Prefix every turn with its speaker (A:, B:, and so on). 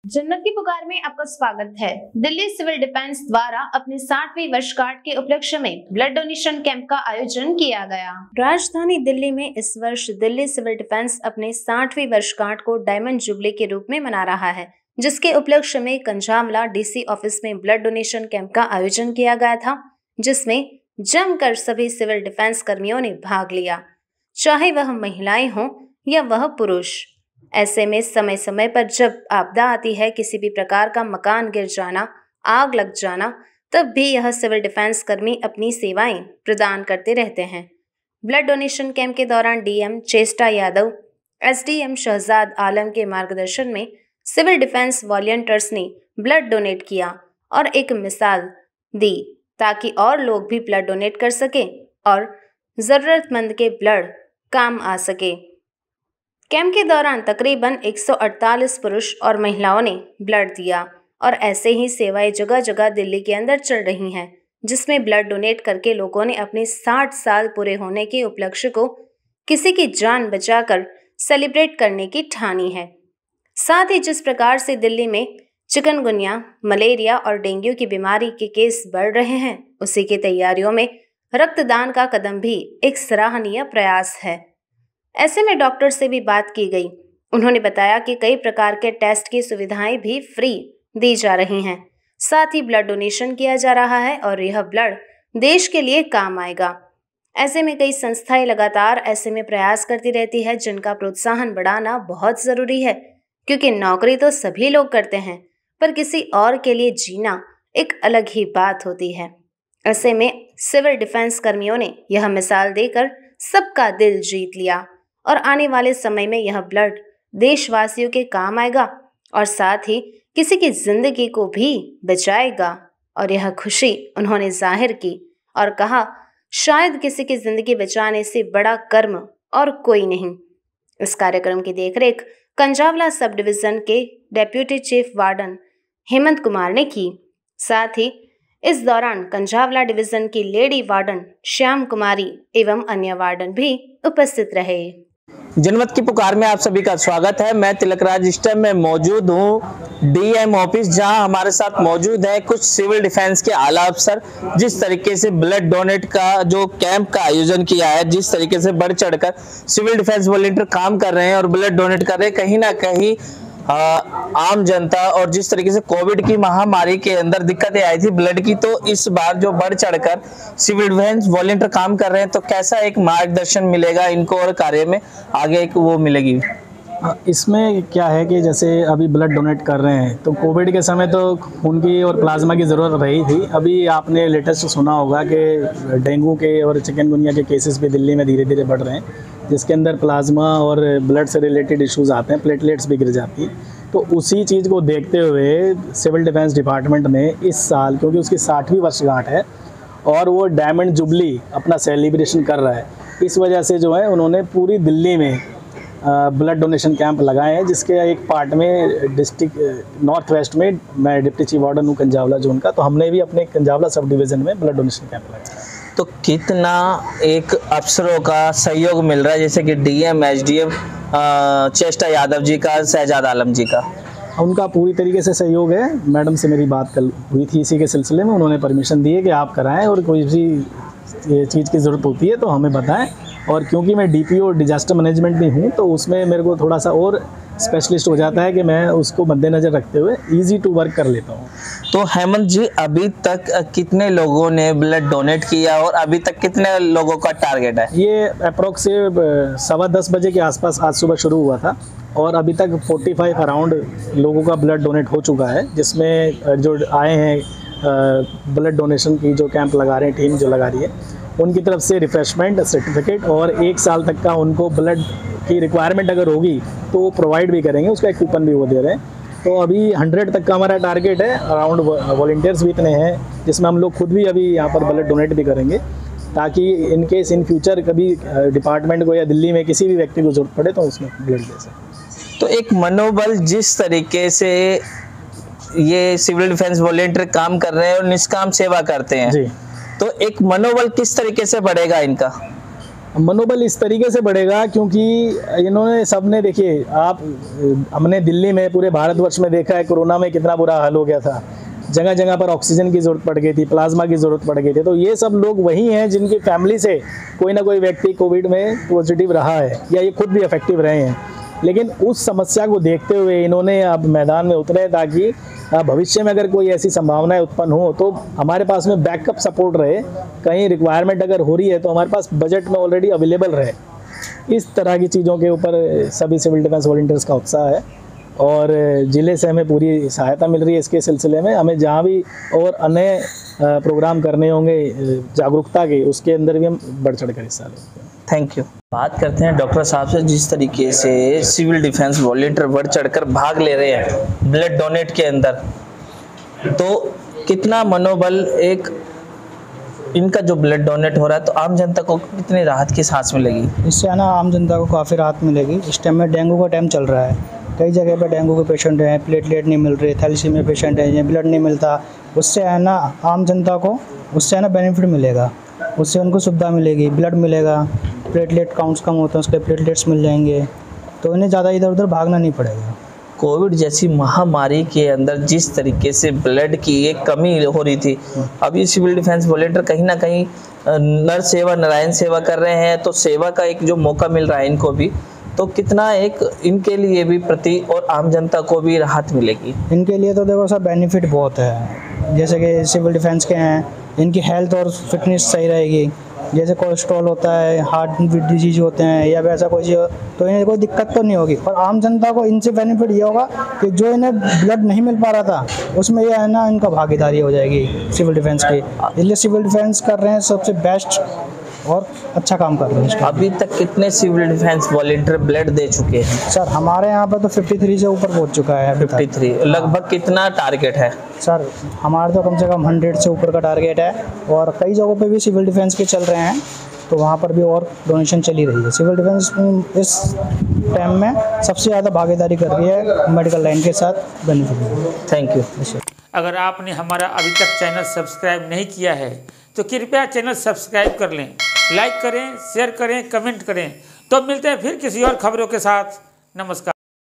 A: जन्नत की पुकार में आपका स्वागत है। दिल्ली सिविल डिफेंस द्वारा अपने 60वीं वर्षगांठ के उपलक्ष्य में ब्लड डोनेशन कैंप का आयोजन किया गया। राजधानी दिल्ली में इस वर्ष दिल्ली सिविल डिफेंस अपने 60वीं वर्षगांठ को डायमंड जुबली के रूप में मना रहा है, जिसके उपलक्ष्य में कंझामला डीसी ऑफिस में ब्लड डोनेशन कैंप का आयोजन किया गया था, जिसमें जमकर सभी सिविल डिफेंस कर्मियों ने भाग लिया, चाहे वह महिलाएं हों या वह पुरुष। ऐसे में समय समय पर जब आपदा आती है, किसी भी प्रकार का मकान गिर जाना, आग लग जाना, तब भी यह सिविल डिफेंस कर्मी अपनी सेवाएं प्रदान करते रहते हैं। ब्लड डोनेशन कैंप के दौरान डीएम चेष्टा यादव, एसडीएम शहजाद आलम के मार्गदर्शन में सिविल डिफेंस वॉलंटियर्स ने ब्लड डोनेट किया और एक मिसाल दी ताकि और लोग भी ब्लड डोनेट कर सकें और जरूरतमंद के ब्लड काम आ सके। कैंप के दौरान तकरीबन 148 पुरुष और महिलाओं ने ब्लड दिया और ऐसे ही सेवाएं जगह जगह दिल्ली के अंदर चल रही हैं, जिसमें ब्लड डोनेट करके लोगों ने अपने 60 साल पूरे होने के उपलक्ष्य को किसी की जान बचाकर सेलिब्रेट करने की ठानी है। साथ ही जिस प्रकार से दिल्ली में चिकनगुनिया, मलेरिया और डेंगू की बीमारी के केस बढ़ रहे हैं, उसी की तैयारियों में रक्तदान का कदम भी एक सराहनीय प्रयास है। ऐसे में डॉक्टर से भी बात की गई। उन्होंने बताया कि कई प्रकार के टेस्ट की सुविधाएं भी फ्री दी जा रही हैं। साथ ही ब्लड डोनेशन किया जा रहा है और यह ब्लड देश के लिए काम आएगा। ऐसे में कई संस्थाएं लगातार ऐसे में प्रयास करती रहती है, जिनका प्रोत्साहन बढ़ाना बहुत जरूरी है, क्योंकि नौकरी तो सभी लोग करते हैं, पर किसी और के लिए जीना एक अलग ही बात होती है। ऐसे में सिविल डिफेंस कर्मियों ने यह मिसाल देकर सबका दिल जीत लिया और आने वाले समय में यह ब्लड देशवासियों के काम आएगा और साथ ही किसी की जिंदगी को भी बचाएगा। और यह खुशी उन्होंने जाहिर की और कहा, शायद किसी की जिंदगी बचाने से बड़ा कर्म और कोई नहीं। इस कार्यक्रम की देखरेख कंझावला सब डिवीजन के deputy chief warden Hemant Kumar ने की। साथ ही इस दौरान कंझावला डिवीजन की लेडी वार्डन श्याम कुमारी एवं अन्य वार्डन भी उपस्थित रहे।
B: जनमत की पुकार में आप सभी का स्वागत है। मैं तिलकराज इस टाइम में मौजूद हूँ डीएम ऑफिस, जहां हमारे साथ मौजूद है कुछ सिविल डिफेंस के आला अफसर। जिस तरीके से ब्लड डोनेट का जो कैंप का आयोजन किया है, जिस तरीके से बढ़ चढ़कर सिविल डिफेंस वॉलंटियर काम कर रहे हैं और ब्लड डोनेट कर रहे हैं, कहीं ना कहीं आम जनता और जिस तरीके से कोविड की महामारी के अंदर दिक्कतें आई थी ब्लड की, तो इस बार जो बढ़ चढ़कर सिविल डिफेंस वॉलंटियर काम कर रहे हैं, तो कैसा एक मार्गदर्शन मिलेगा इनको और कार्य में आगे एक वो मिलेगी।
C: इसमें क्या है कि जैसे अभी ब्लड डोनेट कर रहे हैं, तो कोविड के समय तो खून की और प्लाज्मा की ज़रूरत रही थी। अभी आपने लेटेस्ट सुना होगा कि डेंगू के और चिकनगुनिया के केसेस भी दिल्ली में धीरे धीरे बढ़ रहे हैं, जिसके अंदर प्लाज्मा और ब्लड से रिलेटेड इश्यूज़ आते हैं, प्लेटलेट्स भी गिर जाती हैं। तो उसी चीज़ को देखते हुए सिविल डिफेंस डिपार्टमेंट ने इस साल, क्योंकि उसकी 60वीं वर्षगांठ है और वो डायमंड जुबली अपना सेलिब्रेशन कर रहा है, इस वजह से जो है उन्होंने पूरी दिल्ली में ब्लड डोनेशन कैंप लगाए हैं, जिसके एक पार्ट में डिस्ट्रिक्ट नॉर्थ वेस्ट में मैं डिप्टी चीफ वार्डन हूँ कंझावला जोन का, तो हमने भी अपने कंझावला सब डिवीज़न में ब्लड डोनेशन कैंप लगाया।
B: तो कितना एक अफसरों का सहयोग मिल रहा है, जैसे कि डीएम, एसडीएम चेष्टा यादव जी का, शहजाद आलम जी का?
C: उनका पूरी तरीके से सहयोग है। मैडम से मेरी बात कल हुई थी इसी के सिलसिले में, उन्होंने परमिशन दी है कि आप कराएं और कोई भी चीज़ की ज़रूरत होती है तो हमें बताएं। और क्योंकि मैं डीपीओ डिजास्टर मैनेजमेंट भी हूँ, तो उसमें मेरे को थोड़ा सा और स्पेशलिस्ट हो जाता है कि मैं उसको मद्देनज़र रखते हुए ईजी टू वर्क कर लेता हूँ।
B: तो हेमंत जी, अभी तक कितने लोगों ने ब्लड डोनेट किया और अभी तक कितने लोगों का टारगेट है?
C: ये अप्रोक्स 10:15 बजे के आसपास आज सुबह शुरू हुआ था और अभी तक 45 अराउंड लोगों का ब्लड डोनेट हो चुका है, जिसमें जो आए हैं ब्लड डोनेशन की जो कैंप लगा रहे हैं, टीम जो लगा रही है, उनकी तरफ से रिफ्रेशमेंट सर्टिफिकेट और 1 साल तक का उनको ब्लड की रिक्वायरमेंट अगर होगी तो वो प्रोवाइड भी करेंगे, उसका एक कूपन भी वो दे रहे हैं। तो अभी 100 तक का हमारा टारगेट है। अराउंड वॉलंटियर्स भी इतने हैं, जिसमें हम लोग खुद भी अभी यहाँ पर ब्लड डोनेट भी करेंगे, ताकि इन केस इन फ्यूचर कभी डिपार्टमेंट को या दिल्ली में किसी भी व्यक्ति को जरूरत पड़े तो उसमें ब्लड दे सकें।
B: तो एक मनोबल, जिस तरीके से ये सिविल डिफेंस वॉलंटियर काम कर रहे हैं और निष्काम सेवा करते हैं जी, तो एक मनोबल किस तरीके से बढ़ेगा इनका?
C: मनोबल इस तरीके से बढ़ेगा क्योंकि इन्होंने सबने, देखिए आप, हमने दिल्ली में पूरे भारतवर्ष में देखा है कोरोना में कितना बुरा हाल हो गया था। जगह जगह पर ऑक्सीजन की ज़रूरत पड़ गई थी, प्लाज्मा की ज़रूरत पड़ गई थी। तो ये सब लोग वही हैं जिनकी फैमिली से कोई ना कोई व्यक्ति कोविड में पॉजिटिव रहा है या ये खुद भी इफेक्टिव रहे हैं। लेकिन उस समस्या को देखते हुए इन्होंने अब मैदान में उतरे ताकि भविष्य में अगर कोई ऐसी संभावनाएं उत्पन्न हो तो हमारे पास में बैकअप सपोर्ट रहे, कहीं रिक्वायरमेंट अगर हो रही है तो हमारे पास बजट में ऑलरेडी अवेलेबल रहे। इस तरह की चीज़ों के ऊपर सभी सिविल डिफेंस वॉलंटियर्स का उत्साह है और ज़िले से हमें पूरी सहायता मिल रही है इसके सिलसिले में। हमें जहाँ भी और अन्य प्रोग्राम करने होंगे जागरूकता के, उसके अंदर भी हम बढ़ चढ़ कर हिस्सा लेंगे।
B: Thank you. बात करते हैं डॉक्टर साहब से, जिस तरीके से सिविल डिफेंस वॉलंटियर बढ़ चढ़कर भाग ले रहे हैं ब्लड डोनेट के अंदर, तो कितना मनोबल एक इनका जो ब्लड डोनेट हो रहा है तो आम जनता को कितनी राहत की सांस मिलेगी?
D: इससे ना आम जनता को काफ़ी राहत मिलेगी। इस टाइम में डेंगू का टाइम चल रहा है, कई जगह पे डेंगू के पेशेंट हैं, प्लेटलेट नहीं मिल रहे, थैलेसीमिया पेशेंट हैं, ब्लड नहीं मिलता। उससे है ना आम जनता को उससे है ना बेनिफिट मिलेगा, उससे उनको सुविधा मिलेगी, ब्लड मिलेगा, प्लेटलेट काउंट्स कम होते हैं उसके प्लेटलेट्स मिल जाएंगे, तो इन्हें ज़्यादा इधर उधर भागना नहीं पड़ेगा।
B: कोविड जैसी महामारी के अंदर जिस तरीके से ब्लड की एक कमी हो रही थी, अब ये सिविल डिफेंस वॉलंटियर कहीं ना कहीं नर सेवा नारायण सेवा कर रहे हैं, तो सेवा का एक जो मौका मिल रहा है इनको भी, तो कितना एक इनके लिए भी प्रति और आम जनता को भी राहत मिलेगी?
D: इनके लिए तो देखो सर बेनिफिट बहुत है। जैसे कि सिविल डिफेंस के हैं, इनकी हेल्थ और फिटनेस सही रहेगी। जैसे कोलेस्ट्रॉल होता है, हार्ट डिजीज होते हैं या वैसा कोई चीज़, तो इन्हें कोई दिक्कत तो नहीं होगी। और आम जनता को इनसे बेनिफिट ये होगा कि जो इन्हें ब्लड नहीं मिल पा रहा था उसमें ये है ना इनका भागीदारी हो जाएगी सिविल डिफेंस की। इसलिए सिविल डिफेंस कर रहे हैं सबसे बेस्ट और अच्छा काम कर रहे हैं।
B: अभी तक कितने सिविल डिफेंस वॉलंटियर ब्लड दे चुके हैं?
D: सर हमारे यहाँ पर तो 53 से ऊपर पहुँच चुका है।
B: 53 लगभग कितना टारगेट है?
D: सर हमारे तो कम से कम 100 से ऊपर का टारगेट है और कई जगहों पे भी सिविल डिफेंस के चल रहे हैं, तो वहाँ पर भी और डोनेशन चली रही है। सिविल डिफेंस इस टाइम में सबसे ज़्यादा भागीदारी कर रही है मेडिकल लाइन के साथ बेनिफिट।
B: Thank you.
E: अगर आपने हमारा अभी तक चैनल सब्सक्राइब नहीं किया है तो कृपया चैनल सब्सक्राइब कर लें, लाइक करें, शेयर करें, कमेंट करें। तो मिलते हैं फिर किसी और खबरों के साथ। नमस्कार।